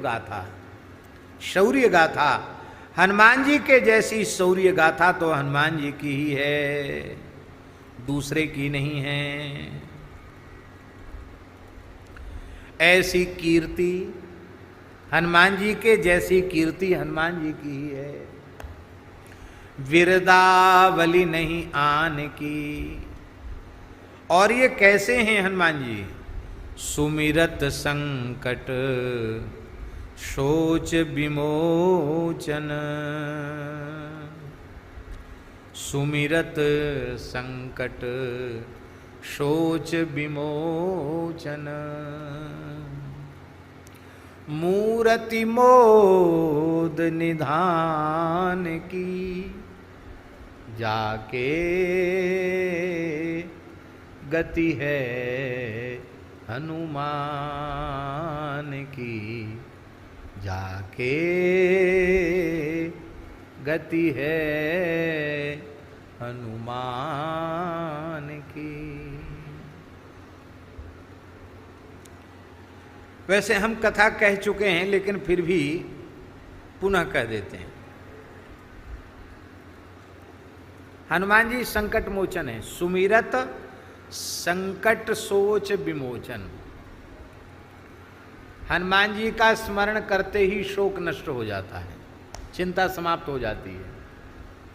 गाथा, शौर्य गाथा। हनुमान जी के जैसी शौर्य गाथा तो हनुमान जी की ही है, दूसरे की नहीं है। ऐसी कीर्ति हनुमान जी के जैसी कीर्ति हनुमान जी की ही है, विरदावली नहीं आन की। और ये कैसे हैं हनुमान जी? सुमिरत संकट शोच विमोचन, सुमिरत संकट शोच विमोचन, मूरति मोद निधान की, जाके गति है हनुमान की, जाके गति है हनुमान की। वैसे हम कथा कह चुके हैं, लेकिन फिर भी पुनः कह देते हैं। हनुमान जी संकट मोचन है, सुमिरत संकट सोच विमोचन। हनुमान जी का स्मरण करते ही शोक नष्ट हो जाता है, चिंता समाप्त हो जाती है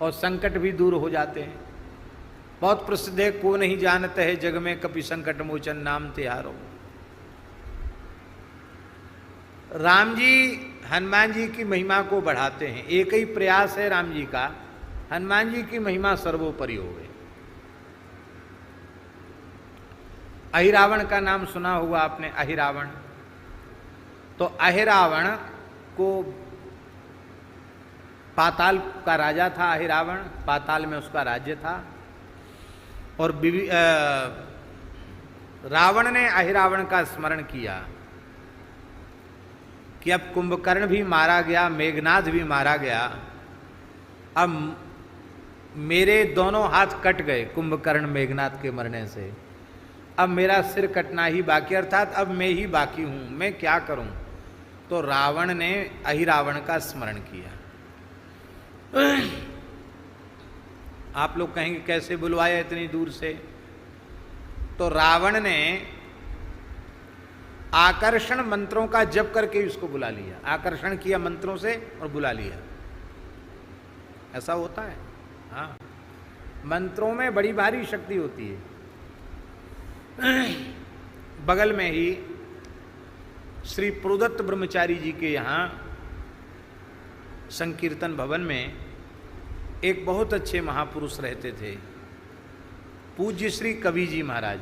और संकट भी दूर हो जाते हैं। बहुत प्रसिद्ध है, को नहीं जानते है जग में कपि संकट मोचन नाम तिहारो। राम जी हनुमान जी की महिमा को बढ़ाते हैं, एक ही प्रयास है राम जी का, हनुमान जी की महिमा सर्वोपरि हो गई। अहिरावण का नाम सुना हुआ आपने, अहिरावण। तो अहिरावण को पाताल का राजा था, अहिरावण पाताल में उसका राज्य था। और रावण ने अहिरावण का स्मरण किया कि अब कुंभकर्ण भी मारा गया, मेघनाद भी मारा गया, अब मेरे दोनों हाथ कट गए कुंभकर्ण मेघनाद के मरने से, अब मेरा सिर कटना ही बाकी, अर्थात अब मैं ही बाकी हूं, मैं क्या करूं। तो रावण ने अहिरावण का स्मरण किया। आप लोग कहेंगे कैसे बुलवाया इतनी दूर से? तो रावण ने आकर्षण मंत्रों का जप करके उसको बुला लिया, आकर्षण किया मंत्रों से और बुला लिया। ऐसा होता है, हाँ, मंत्रों में बड़ी भारी शक्ति होती है। बगल में ही श्री प्रोदत्त ब्रह्मचारी जी के यहाँ संकीर्तन भवन में एक बहुत अच्छे महापुरुष रहते थे, पूज्य श्री कवि जी महाराज।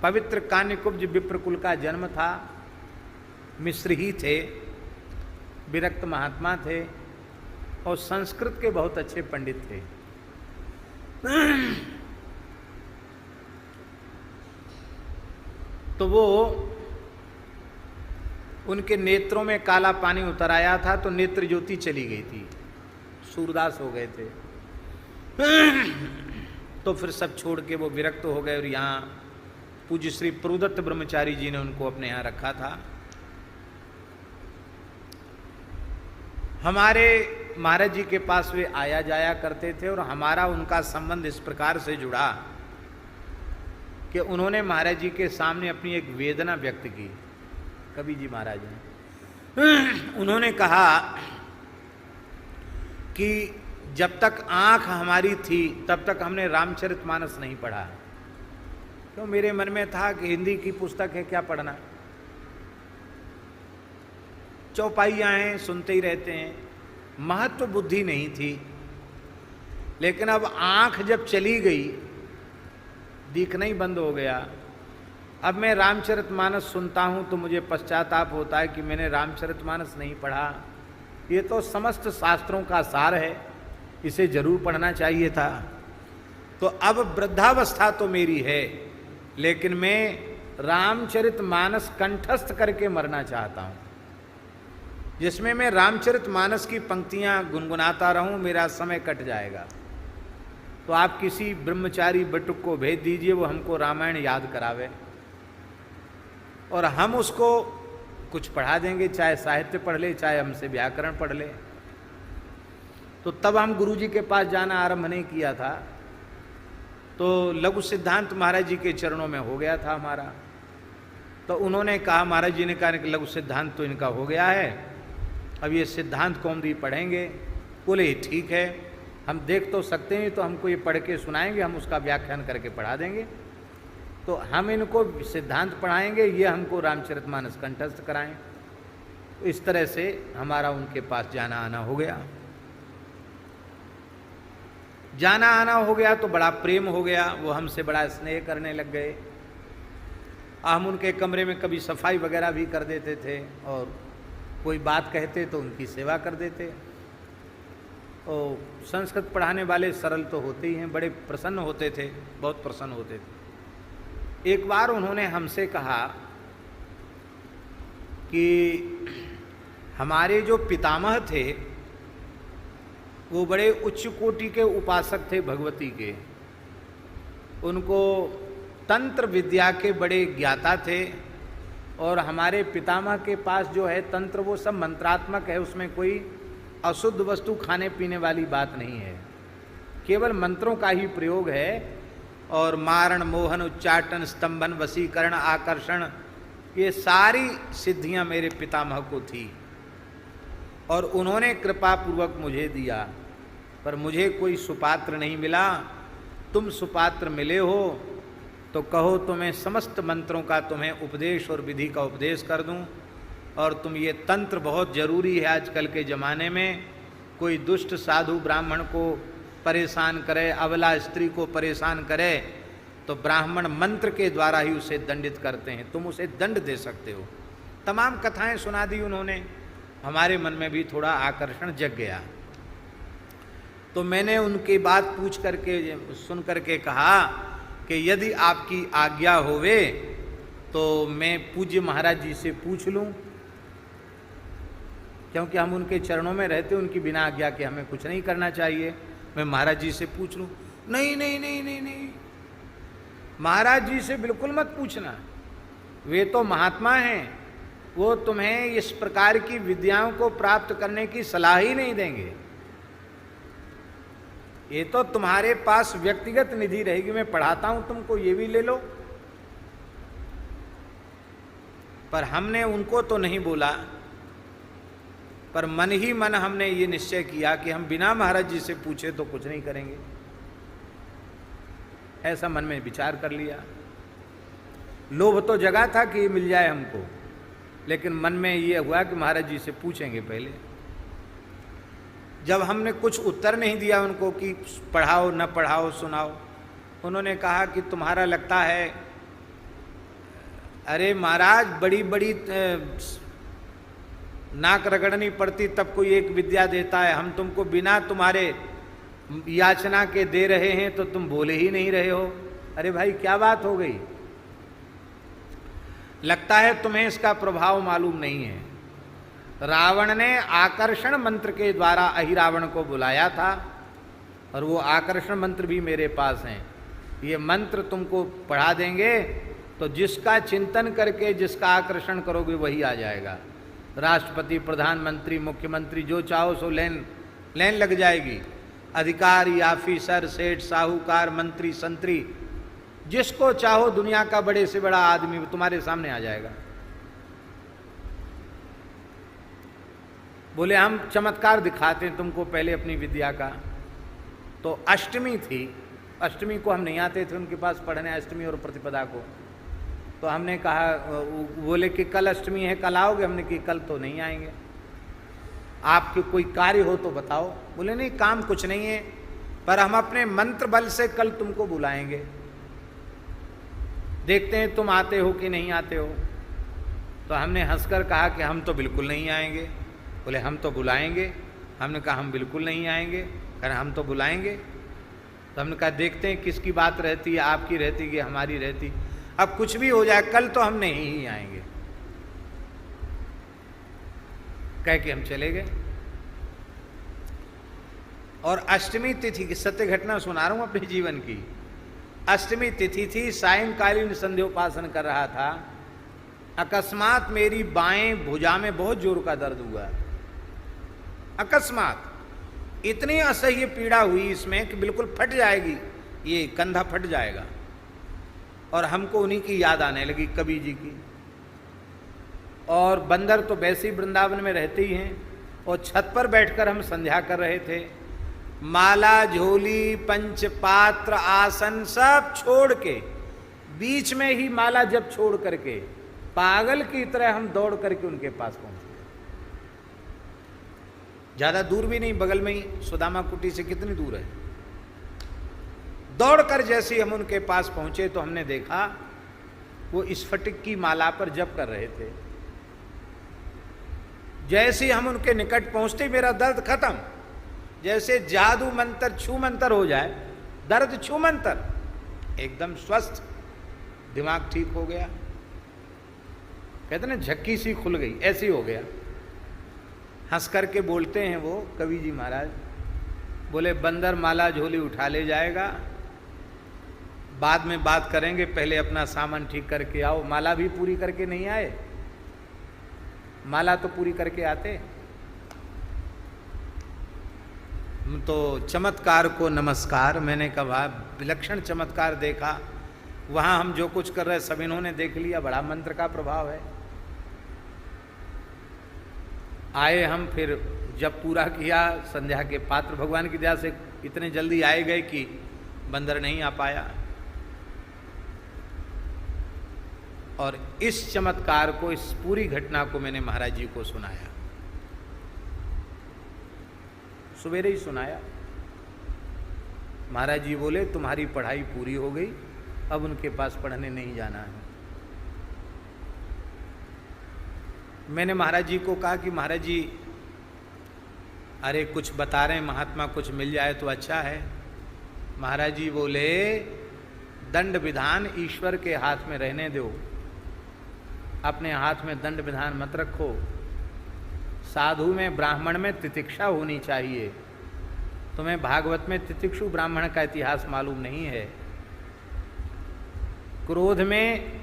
पवित्र कान्यकुब्ज विप्रकुल का जन्म था, मिस्र ही थे, विरक्त महात्मा थे और संस्कृत के बहुत अच्छे पंडित थे। तो वो उनके नेत्रों में काला पानी उतर आया था, तो नेत्र ज्योति चली गई थी, सूरदास हो गए थे। तो फिर सब छोड़ के वो विरक्त हो गए और यहाँ पूज्य श्री प्रोदत्त ब्रह्मचारी जी ने उनको अपने यहाँ रखा था। हमारे महाराज जी के पास वे आया जाया करते थे और हमारा उनका संबंध इस प्रकार से जुड़ा कि उन्होंने महाराज जी के सामने अपनी एक वेदना व्यक्त की। कवि जी महाराज ने उन्होंने कहा कि जब तक आंख हमारी थी तब तक हमने रामचरितमानस नहीं पढ़ा। क्यों? मेरे मन में था कि हिंदी की पुस्तक है, क्या पढ़ना, चौपाइयाँ हैं, सुनते ही रहते हैं, महत्व बुद्धि नहीं थी। लेकिन अब आंख जब चली गई, दिखना ही बंद हो गया। अब मैं रामचरितमानस सुनता हूँ तो मुझे पश्चाताप होता है कि मैंने रामचरितमानस नहीं पढ़ा। ये तो समस्त शास्त्रों का सार है, इसे जरूर पढ़ना चाहिए था। तो अब वृद्धावस्था तो मेरी है, लेकिन मैं रामचरितमानस कंठस्थ करके मरना चाहता हूँ, जिसमें मैं रामचरितमानस की पंक्तियाँ गुनगुनाता रहूँ, मेरा समय कट जाएगा। तो आप किसी ब्रह्मचारी बटुक को भेज दीजिए, वो हमको रामायण याद करावे। और हम उसको कुछ पढ़ा देंगे, चाहे साहित्य पढ़ ले, चाहे हमसे व्याकरण पढ़ ले। तो तब हम गुरुजी के पास जाना आरंभ नहीं किया था, तो लघु सिद्धांत महाराज जी के चरणों में हो गया था हमारा। तो उन्होंने कहा, महाराज जी ने कहा कि लघु सिद्धांत तो इनका हो गया है, अब ये सिद्धांत कौमुदी पढ़ेंगे। बोले ठीक है, हम देख तो सकते हैं, तो हमको ये पढ़ के सुनाएंगे, हम उसका व्याख्यान करके पढ़ा देंगे। तो हम इनको सिद्धांत पढ़ाएंगे, ये हमको रामचरितमानस कंठस्थ कराएं। तो इस तरह से हमारा उनके पास जाना आना हो गया। जाना आना हो गया तो बड़ा प्रेम हो गया, वो हमसे बड़ा स्नेह करने लग गए। हम उनके कमरे में कभी सफाई वगैरह भी कर देते थे, और कोई बात कहते तो उनकी सेवा कर देते। और संस्कृत पढ़ाने वाले सरल तो होते ही हैं, बड़े प्रसन्न होते थे, बहुत प्रसन्न होते थे। एक बार उन्होंने हमसे कहा कि हमारे जो पितामह थे वो बड़े उच्च कोटि के उपासक थे भगवती के, उनको तंत्र विद्या के बड़े ज्ञाता थे, और हमारे पितामह के पास जो है तंत्र वो सब मंत्रात्मक है, उसमें कोई अशुद्ध वस्तु खाने पीने वाली बात नहीं है, केवल मंत्रों का ही प्रयोग है। और मारण, मोहन, उच्चाटन, स्तंभन, वशीकरण, आकर्षण, ये सारी सिद्धियां मेरे पितामह को थी, और उन्होंने कृपा पूर्वक मुझे दिया। पर मुझे कोई सुपात्र नहीं मिला। तुम सुपात्र मिले हो तो कहो, तुम्हें समस्त मंत्रों का तुम्हें उपदेश और विधि का उपदेश कर दूं। और तुम ये तंत्र बहुत जरूरी है आजकल के ज़माने में, कोई दुष्ट साधु ब्राह्मण को परेशान करे, अबला स्त्री को परेशान करे, तो ब्राह्मण मंत्र के द्वारा ही उसे दंडित करते हैं, तुम उसे दंड दे सकते हो। तमाम कथाएं सुना दी उन्होंने, हमारे मन में भी थोड़ा आकर्षण जग गया। तो मैंने उनकी बात पूछ करके, सुन करके कहा कि यदि आपकी आज्ञा होवे तो मैं पूज्य महाराज जी से पूछ लूं, क्योंकि हम उनके चरणों में रहते, उनकी बिना आज्ञा के हमें कुछ नहीं करना चाहिए। मैं महाराज जी से पूछ लूं? नहीं नहीं नहीं नहीं नहीं, महाराज जी से बिल्कुल मत पूछना, वे तो महात्मा हैं, वो तुम्हें इस प्रकार की विद्याओं को प्राप्त करने की सलाह ही नहीं देंगे। ये तो तुम्हारे पास व्यक्तिगत निधि रहेगी, मैं पढ़ाता हूं तुमको, ये भी ले लो। पर हमने उनको तो नहीं बोला, पर मन ही मन हमने ये निश्चय किया कि हम बिना महाराज जी से पूछे तो कुछ नहीं करेंगे। ऐसा मन में विचार कर लिया। लोभ तो जगा था कि मिल जाए हमको, लेकिन मन में ये हुआ कि महाराज जी से पूछेंगे पहले। जब हमने कुछ उत्तर नहीं दिया उनको कि पढ़ाओ न पढ़ाओ सुनाओ, उन्होंने कहा कि तुम्हारा लगता है, अरे महाराज बड़ी बड़ी नाक रगड़नी पड़ती तब कोई एक विद्या देता है, हम तुमको बिना तुम्हारे याचना के दे रहे हैं तो तुम बोले ही नहीं रहे हो। अरे भाई क्या बात हो गई? लगता है तुम्हें इसका प्रभाव मालूम नहीं है। रावण ने आकर्षण मंत्र के द्वारा अहिरावण को बुलाया था, और वो आकर्षण मंत्र भी मेरे पास हैं। ये मंत्र तुमको पढ़ा देंगे तो जिसका चिंतन करके जिसका आकर्षण करोगे वही आ जाएगा। राष्ट्रपति, प्रधानमंत्री, मुख्यमंत्री, जो चाहो सो लेन लग जाएगी। अधिकारी, ऑफिसर, सेठ, साहूकार, मंत्री, संतरी, जिसको चाहो दुनिया का बड़े से बड़ा आदमी तुम्हारे सामने आ जाएगा। बोले हम चमत्कार दिखाते हैं तुमको पहले अपनी विद्या का। तो अष्टमी थी, अष्टमी को हम नहीं आते थे उनके पास पढ़ने, अष्टमी और प्रतिपदा को। तो हमने कहा, बोले कि कल अष्टमी है, कल आओगे? हमने कि कल तो नहीं आएंगे, आपके कोई कार्य हो तो बताओ। बोले नहीं, काम कुछ नहीं है, पर हम अपने मंत्र बल से कल तुमको बुलाएंगे, देखते हैं तुम आते हो कि नहीं आते हो। तो हमने हंसकर कहा कि हम तो बिल्कुल नहीं आएंगे। बोले हम तो बुलाएंगे। हमने कहा हम बिल्कुल नहीं आएंगे। कहा हम तो बुलाएंगे। तो हमने कहा देखते हैं किसकी बात रहती है, आपकी रहती कि हमारी रहती। अब कुछ भी हो जाए, कल तो हम नहीं ही आएंगे, कह के हम चले गए। और अष्टमी तिथि की सत्य घटना सुना रहा हूं अपने जीवन की। अष्टमी तिथि थी, सायंकालीन संध्योपासन कर रहा था। अकस्मात मेरी बाएं भुजा में बहुत जोर का दर्द हुआ। अकस्मात इतनी असह्य पीड़ा हुई इसमें कि बिल्कुल फट जाएगी, ये कंधा फट जाएगा। और हमको उन्हीं की याद आने लगी, कबीर जी की। और बंदर तो वैसे ही वृंदावन में रहते ही हैं, और छत पर बैठकर हम संध्या कर रहे थे। माला, झोली, पंचपात्र, आसन सब छोड़ के, बीच में ही माला जब छोड़ करके पागल की तरह हम दौड़ करके उनके पास पहुंचे। ज्यादा दूर भी नहीं, बगल में ही, सुदामा कुटी से कितनी दूर है। दौड़कर जैसे ही हम उनके पास पहुंचे तो हमने देखा वो स्फटिक की माला पर जप कर रहे थे। जैसे ही हम उनके निकट पहुंचते मेरा दर्द खत्म, जैसे जादू मंत्र छू मंत्र हो जाए, दर्द छू मंत्र, एकदम स्वस्थ, दिमाग ठीक हो गया। कहते ना झक्की सी खुल गई, ऐसी हो गया। हंस करके बोलते हैं वो कवि जी महाराज, बोले बंदर माला झोली उठा ले जाएगा, बाद में बात करेंगे, पहले अपना सामान ठीक करके आओ। माला भी पूरी करके नहीं आए, माला तो पूरी करके आते। तो चमत्कार को नमस्कार, मैंने कहा विलक्षण चमत्कार देखा। वहां हम जो कुछ कर रहे सब इन्होंने देख लिया, बड़ा मंत्र का प्रभाव है। आए हम, फिर जब पूरा किया संध्या के पात्र भगवान की दया से इतने जल्दी आए गए कि बंदर नहीं आ पाया। और इस चमत्कार को, इस पूरी घटना को मैंने महाराज जी को सुनाया, सवेरे ही सुनाया। महाराज जी बोले तुम्हारी पढ़ाई पूरी हो गई, अब उनके पास पढ़ने नहीं जाना है। मैंने महाराज जी को कहा कि महाराज जी अरे कुछ बता रहे हैं महात्मा, कुछ मिल जाए तो अच्छा है। महाराज जी बोले दंड विधान ईश्वर के हाथ में रहने दो, अपने हाथ में दंड विधान मत रखो। साधु में, ब्राह्मण में तितिक्षा होनी चाहिए। तुम्हें भागवत में तितिक्षु ब्राह्मण का इतिहास मालूम नहीं है। क्रोध में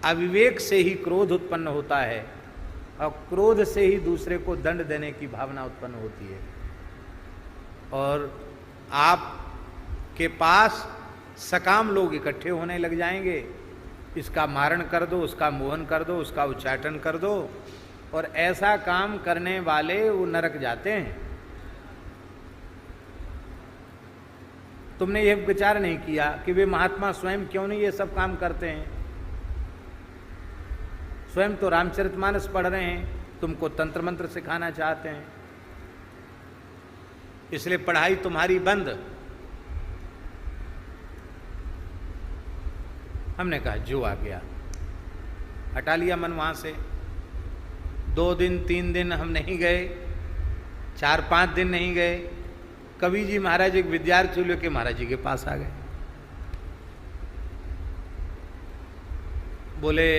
अविवेक से ही क्रोध उत्पन्न होता है, और क्रोध से ही दूसरे को दंड देने की भावना उत्पन्न होती है। और आपके पास सकाम लोग इकट्ठे होने लग जाएंगे, इसका मारण कर दो, उसका मोहन कर दो, उसका उच्चाटन कर दो, और ऐसा काम करने वाले वो नरक जाते हैं। तुमने ये विचार नहीं किया कि वे महात्मा स्वयं क्यों नहीं ये सब काम करते हैं। स्वयं तो रामचरितमानस पढ़ रहे हैं, तुमको तंत्र मंत्र सिखाना चाहते हैं, इसलिए पढ़ाई तुम्हारी बंद। हमने कहा जो आ गया, हटा लिया मन वहां से। 2 दिन 3 दिन हम नहीं गए, 4-5 दिन नहीं गए। कवि जी महाराज एक विद्यार्थी लेके महाराज जी के पास आ गए। बोले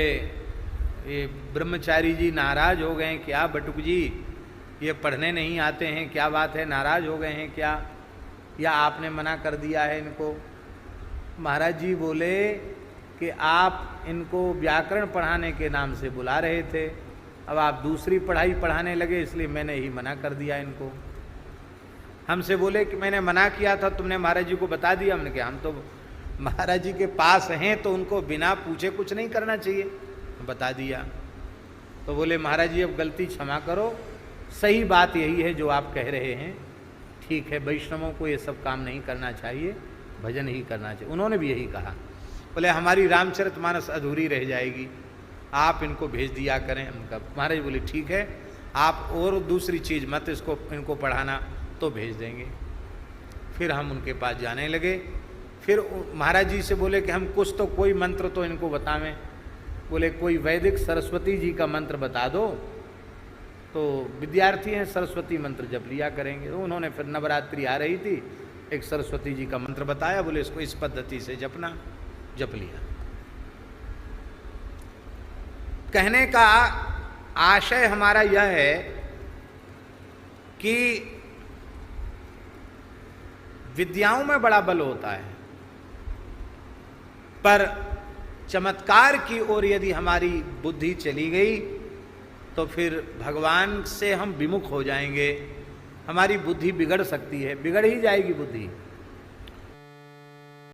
ये ब्रह्मचारी जी नाराज हो गए हैं क्या बटुक जी, ये पढ़ने नहीं आते हैं, क्या बात है, नाराज हो गए हैं क्या, या आपने मना कर दिया है इनको। महाराज जी बोले कि आप इनको व्याकरण पढ़ाने के नाम से बुला रहे थे, अब आप दूसरी पढ़ाई पढ़ाने लगे, इसलिए मैंने ही मना कर दिया इनको। हमसे बोले कि मैंने मना किया था, तुमने महाराज जी को बता दिया। हमने कहा हम तो महाराज जी के पास हैं तो उनको बिना पूछे कुछ नहीं करना चाहिए, बता दिया। तो बोले महाराज जी अब गलती क्षमा करो, सही बात यही है जो आप कह रहे हैं, ठीक है, वैष्णवों को ये सब काम नहीं करना चाहिए, भजन ही करना चाहिए। उन्होंने भी यही कहा। बोले हमारी रामचरितमानस अधूरी रह जाएगी, आप इनको भेज दिया करें। उनका महाराज बोले ठीक है, आप और दूसरी चीज़ मत इसको इनको पढ़ाना, तो भेज देंगे। फिर हम उनके पास जाने लगे। फिर महाराज जी से बोले कि हम कुछ तो कोई मंत्र तो इनको बतावें। बोले कोई वैदिक सरस्वती जी का मंत्र बता दो, तो विद्यार्थी हैं सरस्वती मंत्र जप लिया करेंगे। तो उन्होंने फिर नवरात्रि आ रही थी, एक सरस्वती जी का मंत्र बताया, बोले इसको इस पद्धति से जपना, जप लिया। कहने का आशय हमारा यह है कि विद्याओं में बड़ा बल होता है, पर चमत्कार की ओर यदि हमारी बुद्धि चली गई तो फिर भगवान से हम विमुख हो जाएंगे, हमारी बुद्धि बिगड़ सकती है, बिगड़ ही जाएगी बुद्धि।